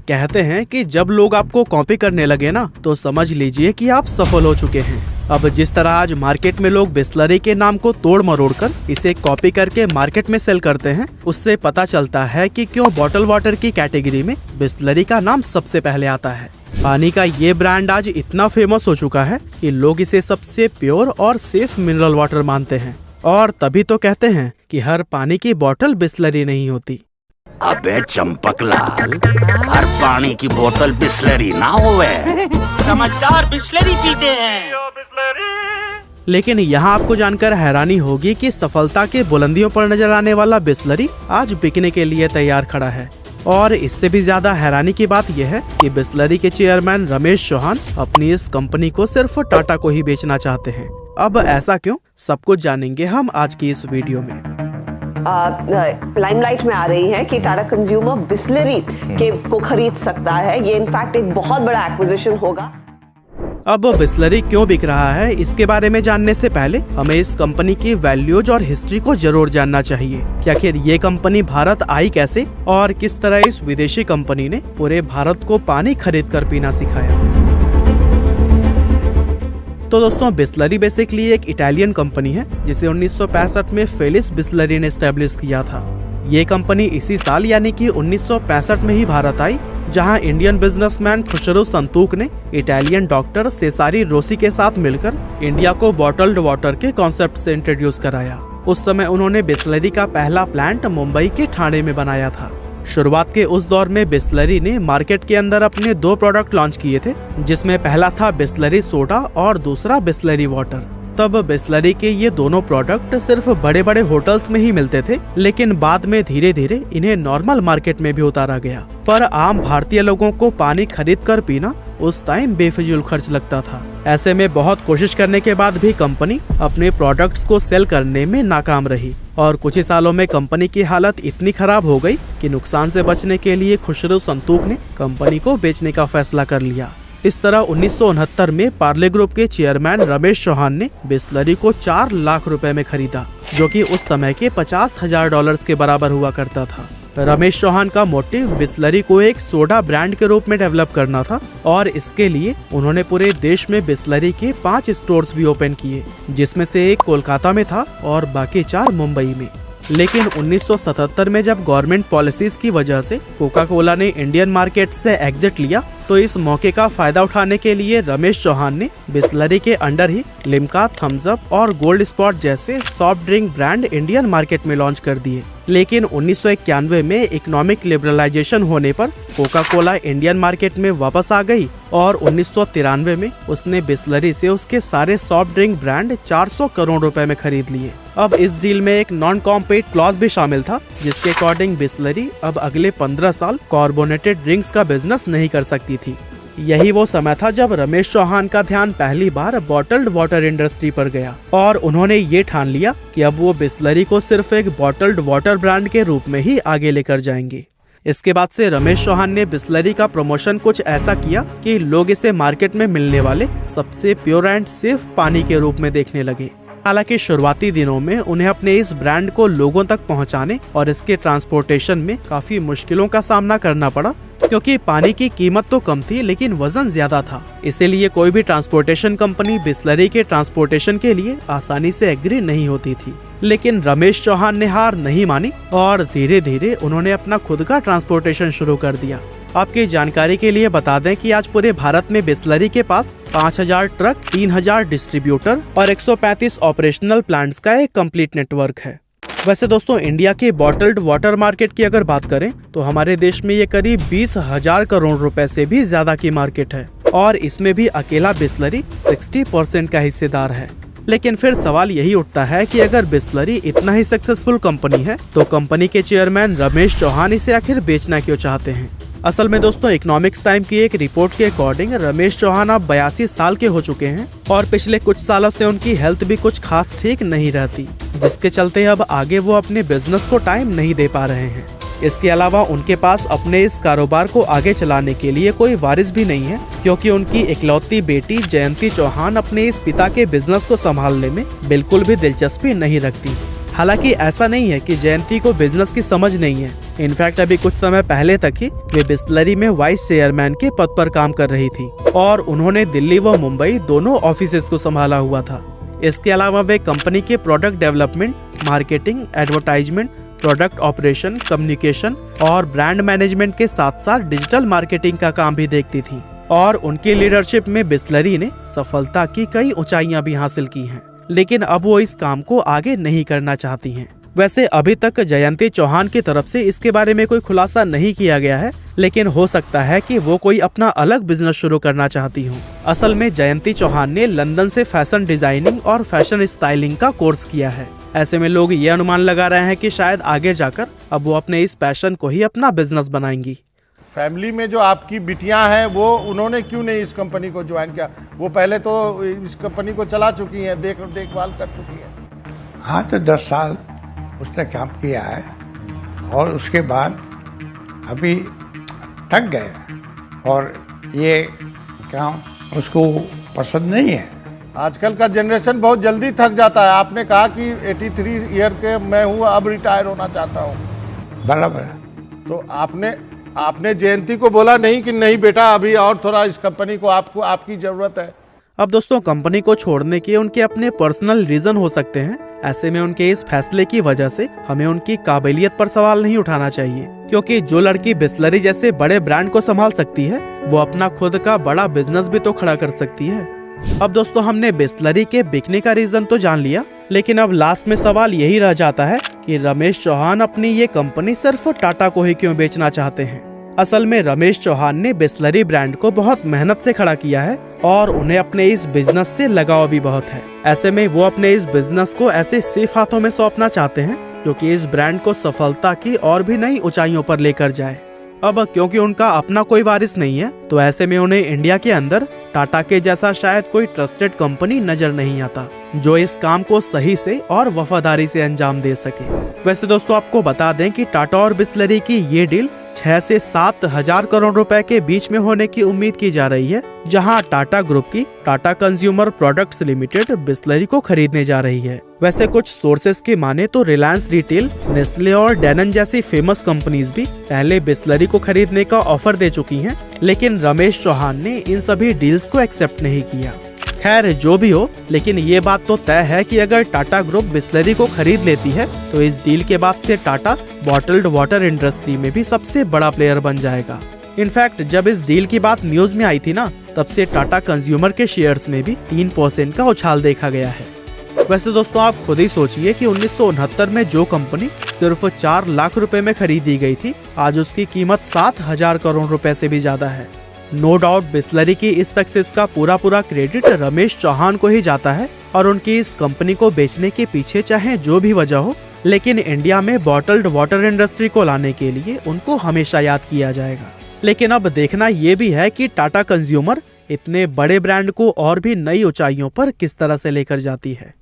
कहते हैं कि जब लोग आपको कॉपी करने लगे ना तो समझ लीजिए कि आप सफल हो चुके हैं। अब जिस तरह आज मार्केट में लोग बिस्लरी के नाम को तोड़ मरोड़ कर इसे कॉपी करके मार्केट में सेल करते हैं, उससे पता चलता है कि क्यों बॉटल वाटर की कैटेगरी में बिस्लरी का नाम सबसे पहले आता है। पानी का ये ब्रांड आज इतना फेमस हो चुका है कि लोग इसे सबसे प्योर और सेफ मिनरल वाटर मानते हैं, और तभी तो कहते हैं कि हर पानी की बोतल बिस्लरी नहीं होती। अबे चंपकलाल, हर पानी की बोतल बिस्लरी ना होवे। समझदार बिस्लरी पीते हैं। लेकिन यहाँ आपको जानकर हैरानी होगी कि सफलता के बुलंदियों पर नजर आने वाला बिस्लरी आज बिकने के लिए तैयार खड़ा है। और इससे भी ज्यादा हैरानी की बात यह है कि बिस्लरी के चेयरमैन रमेश चौहान अपनी इस कंपनी को सिर्फ टाटा को ही बेचना चाहते हैं। अब ऐसा क्यों, सब कुछ जानेंगे हम आज की इस वीडियो में। लाइमलाइट में आ रही है कि टाटा कंज्यूमर बिस्लरी को खरीद सकता है। ये इनफैक्ट एक बहुत बड़ा एक्विजिशन होगा। अब बिस्लरी क्यों बिक रहा है, इसके बारे में जानने से पहले हमें इस कंपनी की वैल्यूज और हिस्ट्री को जरूर जानना चाहिए कि आखिर ये कंपनी भारत आई कैसे और किस तरह इस विदेशी कंपनी ने पूरे भारत को पानी खरीद कर पीना सिखाया। तो दोस्तों, बिस्लरी बेसिकली एक इटालियन कंपनी है जिसे 1965 में फेलिस बिस्लरी ने एस्टेब्लिश किया था। ये कंपनी इसी साल यानी कि 1965 में ही भारत आई, जहां इंडियन बिजनेसमैन खुशरू संतूक ने इटालियन डॉक्टर सेसारी रोसी के साथ मिलकर इंडिया को बॉटल्ड वाटर के कॉन्सेप्ट से इंट्रोड्यूस कराया। उस समय उन्होंने बिस्लरी का पहला प्लांट मुंबई के ठाणे में बनाया था। शुरुआत के उस दौर में बिस्लरी ने मार्केट के अंदर अपने 2 प्रोडक्ट लॉन्च किए थे, जिसमें पहला था बिस्लरी सोडा और दूसरा बिस्लरी वाटर। तब बिस्लरी के ये दोनों प्रोडक्ट सिर्फ बड़े बड़े होटल्स में ही मिलते थे, लेकिन बाद में धीरे धीरे इन्हें नॉर्मल मार्केट में भी उतारा गया। पर आम भारतीय लोगों को पानी खरीद कर पीना उस टाइम बेफिजूल खर्च लगता था। ऐसे में बहुत कोशिश करने के बाद भी कंपनी अपने प्रोडक्ट्स को सेल करने में नाकाम रही और कुछ ही सालों में कंपनी की हालत इतनी खराब हो गई कि नुकसान से बचने के लिए खुशरू संतूक ने कंपनी को बेचने का फैसला कर लिया। इस तरह 1969 में पार्ले ग्रुप के चेयरमैन रमेश चौहान ने बिस्लरी को 4 लाख रुपए में खरीदा, जो कि उस समय के $50,000 के बराबर हुआ करता था। रमेश चौहान का मोटिव बिस्लरी को एक सोडा ब्रांड के रूप में डेवलप करना था और इसके लिए उन्होंने पूरे देश में बिस्लरी के 5 स्टोर्स भी ओपन किए, जिसमें से एक कोलकाता में था और बाकी 4 मुंबई में। लेकिन 1977 में जब गवर्नमेंट पॉलिसीज की वजह से कोका कोला ने इंडियन मार्केट से एग्जिट लिया, तो इस मौके का फायदा उठाने के लिए रमेश चौहान ने बिस्लरी के अंडर ही लिम्का, थम्स अप और गोल्ड स्पॉट जैसे soft drink brand Indian market में लॉन्च कर दिए। लेकिन 1991 में इकोनॉमिक लिबरलाइजेशन होने पर कोका कोला इंडियन मार्केट में वापस आ गई और 1993 में उसने बिस्लरी से उसके सारे सॉफ्ट ड्रिंक ब्रांड 400 करोड़ रुपए में खरीद लिए। अब इस डील में एक नॉन कॉम्पीट क्लॉज भी शामिल था, जिसके अकॉर्डिंग बिस्लरी अब अगले 15 साल कार्बोनेटेड ड्रिंक्स का बिजनेस नहीं कर सकती थी। यही वो समय था जब रमेश चौहान का ध्यान पहली बार बॉटल्ड वाटर इंडस्ट्री पर गया और उन्होंने ये ठान लिया कि अब वो बिस्लरी को सिर्फ एक बॉटल्ड वाटर ब्रांड के रूप में ही आगे लेकर जाएंगे। इसके बाद से रमेश चौहान ने बिस्लरी का प्रमोशन कुछ ऐसा किया कि लोग इसे मार्केट में मिलने वाले सबसे प्योर एंड सेफ पानी के रूप में देखने लगे। हालांकि शुरुआती दिनों में उन्हें अपने इस ब्रांड को लोगों तक पहुंचाने और इसके ट्रांसपोर्टेशन में काफी मुश्किलों का सामना करना पड़ा, क्योंकि पानी की कीमत तो कम थी लेकिन वजन ज्यादा था। इसीलिए कोई भी ट्रांसपोर्टेशन कंपनी बिस्लरी के ट्रांसपोर्टेशन के लिए आसानी से एग्री नहीं होती थी। लेकिन रमेश चौहान ने हार नहीं मानी और धीरे धीरे उन्होंने अपना खुद का ट्रांसपोर्टेशन शुरू कर दिया। आपकी जानकारी के लिए बता दें कि आज पूरे भारत में बिस्लरी के पास 5000 ट्रक, 3000 डिस्ट्रीब्यूटर और 135 ऑपरेशनल प्लांट्स का एक कंप्लीट नेटवर्क है। वैसे दोस्तों, इंडिया के बॉटल्ड वाटर मार्केट की अगर बात करें तो हमारे देश में ये करीब 20,000 करोड़ रुपए से भी ज्यादा की मार्केट है और इसमें भी अकेला बिस्लरी 60% का हिस्सेदार है। लेकिन फिर सवाल यही उठता है कि अगर बिस्लरी इतना ही सक्सेसफुल कंपनी है तो कंपनी के चेयरमैन रमेश चौहान इसे आखिर बेचना क्यों चाहते हैं। असल में दोस्तों, इकोनॉमिक्स टाइम की एक रिपोर्ट के अकॉर्डिंग रमेश चौहान अब 82 साल के हो चुके हैं और पिछले कुछ सालों से उनकी हेल्थ भी कुछ खास ठीक नहीं रहती, जिसके चलते अब आगे वो अपने बिजनेस को टाइम नहीं दे पा रहे हैं। इसके अलावा उनके पास अपने इस कारोबार को आगे चलाने के लिए कोई वारिस भी नहीं है, क्योंकि उनकी इकलौती बेटी जयंती चौहान अपने इस पिता के बिजनेस को संभालने में बिल्कुल भी दिलचस्पी नहीं रखती। हालांकि ऐसा नहीं है कि जयंती को बिजनेस की समझ नहीं है, इनफैक्ट अभी कुछ समय पहले तक ही वे बिस्लरी में वाइस चेयरमैन के पद पर काम कर रही थी और उन्होंने दिल्ली व मुंबई दोनों ऑफिसेस को संभाला हुआ था। इसके अलावा वे कंपनी के product development, marketing, advertisement, product operation, communication और ब्रांड मैनेजमेंट के साथ साथ डिजिटल मार्केटिंग का काम भी देखती थी। और उनकी लीडरशिप में बिस्लरी ने सफलता की कई ऊंचाइयां भी हासिल की हैं, लेकिन अब वो इस काम को आगे नहीं करना चाहती हैं। वैसे अभी तक जयंती चौहान की तरफ से इसके बारे में कोई खुलासा नहीं किया गया है, लेकिन हो सकता है कि वो कोई अपना अलग बिजनेस शुरू करना चाहती हूँ। असल में जयंती चौहान ने लंदन से फैशन डिजाइनिंग और फैशन स्टाइलिंग का कोर्स किया है। ऐसे में लोग ये अनुमान लगा रहे हैं कि शायद आगे जाकर अब वो अपने इस पैशन को ही अपना बिजनेस बनाएंगी। फैमिली में जो आपकी बिटियां हैं वो उन्होंने क्यों नहीं इस कंपनी को ज्वाइन किया? वो पहले तो इस कंपनी को चला चुकी हैं, देखभाल कर चुकी हैं। हाँ, तो 10 साल उसने काम किया है और उसके बाद अभी थक गए और ये काम उसको पसंद नहीं है। आजकल का जनरेशन बहुत जल्दी थक जाता है। आपने कहा कि 83 ईयर के मैं हूँ, अब रिटायर होना चाहता हूँ। बराबर। तो आपने जयंती को बोला नहीं कि नहीं बेटा अभी और थोड़ा इस कंपनी को आपकी जरूरत है? अब दोस्तों, कंपनी को छोड़ने के उनके अपने पर्सनल रीजन हो सकते हैं। ऐसे में उनके इस फैसले की वजह से हमें उनकी काबिलियत पर सवाल नहीं उठाना चाहिए, क्योंकि जो लड़की बिस्लरी जैसे बड़े ब्रांड को संभाल सकती है वो अपना खुद का बड़ा बिजनेस भी तो खड़ा कर सकती है। अब दोस्तों, हमने बिस्लरी के बिकने का रीजन तो जान लिया, लेकिन अब लास्ट में सवाल यही रह जाता है कि रमेश चौहान अपनी ये कंपनी सिर्फ टाटा को ही क्यों बेचना चाहते हैं। असल में रमेश चौहान ने बिस्लरी ब्रांड को बहुत मेहनत से खड़ा किया है और उन्हें अपने इस बिजनेस से लगाव भी बहुत है। ऐसे में वो अपने इस बिजनेस को ऐसे सेफ हाथों में सौंपना चाहते हैं जो कि इस ब्रांड को सफलता की और भी नई ऊंचाइयों पर लेकर जाए। अब क्योंकि उनका अपना कोई वारिस नहीं है, तो ऐसे में उन्हें इंडिया के अंदर टाटा के जैसा शायद कोई ट्रस्टेड कंपनी नजर नहीं आता जो इस काम को सही से और वफादारी से अंजाम दे सके। वैसे दोस्तों, आपको बता दें कि टाटा और बिस्लरी की ये डील 6 से 7 हजार करोड़ रुपए के बीच में होने की उम्मीद की जा रही है, जहां टाटा ग्रुप की Tata consumer products limited Bisleri को खरीदने जा रही है। वैसे कुछ सोर्सेस की माने तो रिलायंस रिटेल, नेस्ले और डैनन जैसी फेमस कंपनीज भी पहले बिस्लरी को खरीदने का ऑफर दे चुकी हैं, लेकिन रमेश चौहान ने इन सभी डील्स को एक्सेप्ट नहीं किया। खैर जो भी हो, लेकिन ये बात तो तय है कि अगर टाटा ग्रुप बिस्लरी को खरीद लेती है तो इस डील के बाद से टाटा बॉटल्ड वाटर इंडस्ट्री में भी सबसे बड़ा प्लेयर बन जाएगा। इनफैक्ट जब इस डील की बात न्यूज में आई थी ना, तब से टाटा कंज्यूमर के शेयर्स में भी 3% का उछाल देखा गया है। वैसे दोस्तों, आप खुद ही सोचिए कि 1969 में जो कंपनी सिर्फ 4 लाख रुपए में खरीदी गई थी, आज उसकी कीमत 7,000 करोड़ रुपए से भी ज्यादा है। नो डाउट बिस्लरी की इस सक्सेस का पूरा क्रेडिट रमेश चौहान को ही जाता है और उनकी इस कंपनी को बेचने के पीछे चाहे जो भी वजह हो, लेकिन इंडिया में बॉटल्ड वाटर इंडस्ट्री को लाने के लिए उनको हमेशा याद किया जाएगा। लेकिन अब देखना ये भी है कि टाटा कंज्यूमर इतने बड़े ब्रांड को और भी नई ऊंचाइयों पर किस तरह से लेकर जाती है।